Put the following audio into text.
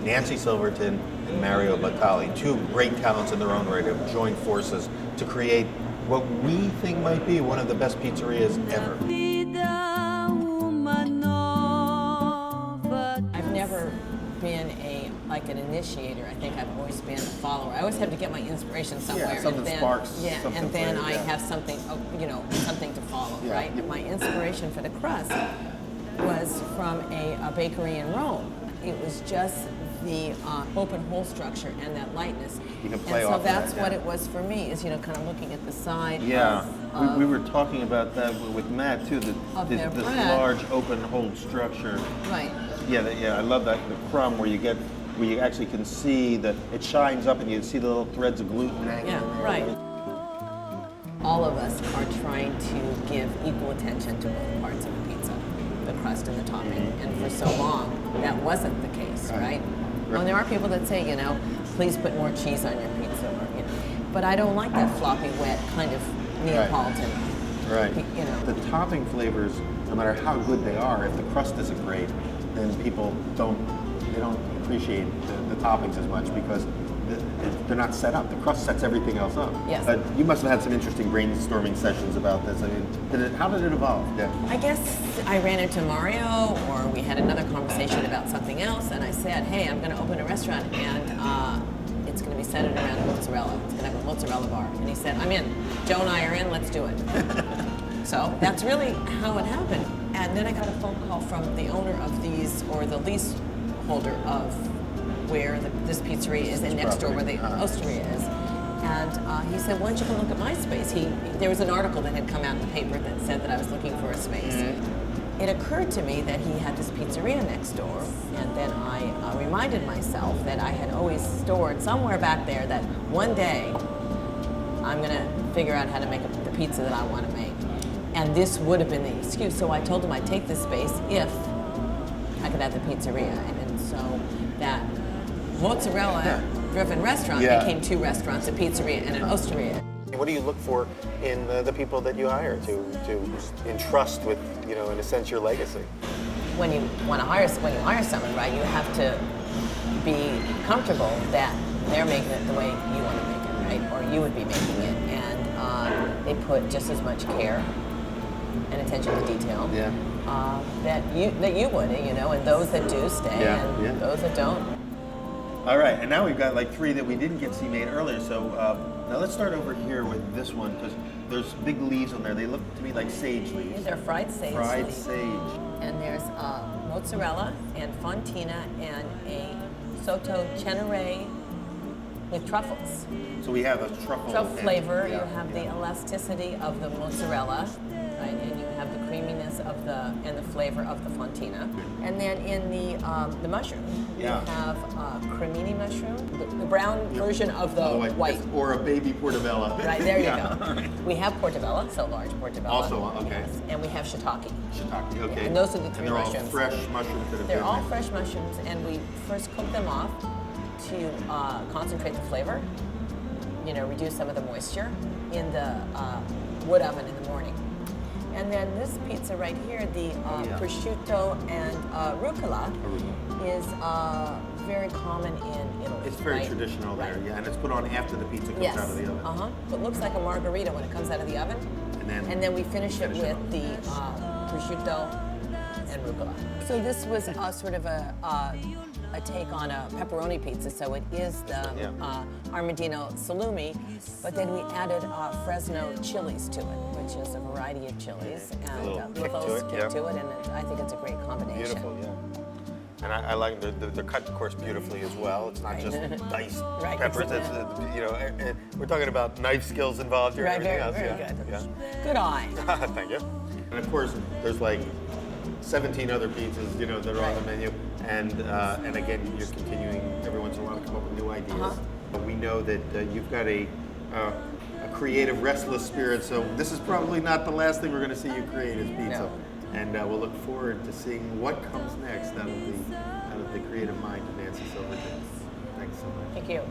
Nancy Silverton and Mario Batali, two great talents in their own right, have joined forces to create what we think might be one of the best pizzerias ever. I've never been an initiator. I think I've always been a follower. I always have to get my inspiration somewhere. Yeah, something sparks. Yeah, something and then I yeah. have something, something to follow, Yeah. right? My inspiration for the crust was from a bakery in Rome. It was just the open hole structure and that lightness. You can play and so off that's of that, what yeah. it was for me, is, kind of looking at the side Yeah, of, we were talking about that with Matt too, Of this their bread. large open hole structure. right. Yeah, I love that, the crumb where you actually can see that it shines up and you see the little threads of gluten hanging in there. Right. All of us are trying to give equal attention to both parts of the pizza, the crust and the topping. And for so long, that wasn't the case, right? Well, there are people that say, please put more cheese on your pizza, but I don't like that floppy, wet kind of Neapolitan. Right. The topping flavors, no matter how good they are, if the crust isn't great, then people don't appreciate the toppings as much because they're not set up. The crust sets everything else up. Yes. You must have had some interesting brainstorming sessions about this. I mean, how did it evolve? Yeah. I guess I ran into Mario, or we had another conversation about something else, and I said, hey, I'm going to open a restaurant, and it's going to be centered around mozzarella. It's going to have a mozzarella bar. And he said, I'm in. Joe and I are in. Let's do it. So that's really how it happened. And then I got a phone call from the owner of these, or the leaseholder of where this pizzeria is, and next door where the osteria is. And he said, why don't you come look at my space? There was an article that had come out in the paper that said that I was looking for a space. It occurred to me that he had this pizzeria next door, and then I reminded myself that I had always stored somewhere back there that one day I'm going to figure out how to make the pizza that I want to make. And this would have been the excuse. So I told him I'd take this space if I could have the pizzeria. And so that mozzarella-driven restaurant became two restaurants, a pizzeria and an osteria. What do you look for in the people that you hire to entrust with, in a sense, your legacy? When you hire someone, right, you have to be comfortable that they're making it the way you want to make it, right, or you would be making it, and they put just as much care and attention to detail that you would, and those that do stay, and those that don't. All right, and now we've got like three that we didn't get to see made earlier. So now let's start over here with this one, because there's big leaves on there. They look to me like sage leaves. They're fried sage Fried leaves. sage. And there's mozzarella and fontina and a sotto cenere with truffles. So we have a truffle Flavor. You have the elasticity of the mozzarella, right, and you have the creaminess of the flavor of the fontina. And then in the mushroom, you have cremini mushroom, the brown version of the white. Or a baby portobello. Right, there you go. We have portobello, so large portobello. Also, okay. Yes, and we have shiitake. Shiitake, okay. Yeah, and those are the three and they're mushrooms. all fresh mushrooms that have They're been all fresh mushrooms, and we first cook them off to concentrate the flavor, reduce some of the moisture in the wood oven in the morning. And then this pizza right here, the prosciutto and rucola, is very common in Italy. It's very traditional there, and it's put on after the pizza comes out of the oven. It looks like a margarita when it comes out of the oven. And then we finish it with the prosciutto and rucola. So this was sort of a take on a pepperoni pizza, so it is the Armadino salumi, but then we added Fresno chilies to it, which is a variety of chilies, and a little kick to it, and I think it's a great combination. Beautiful, yeah. And I like they're cut, of course, beautifully as well. It's not just diced peppers. It's, we're talking about knife skills involved here. Right, everything very else. good. Yeah. Good eye. Thank you. And of course, there's like 17 other pizzas, that are on the menu, and again, you're continuing every once in a while to come up with new ideas. But we know that you've got a creative, restless spirit. So this is probably not the last thing we're going to see you create is pizza. No. And we'll look forward to seeing what comes next out of the creative mind of Nancy Silverton. Thanks so much. Thank you.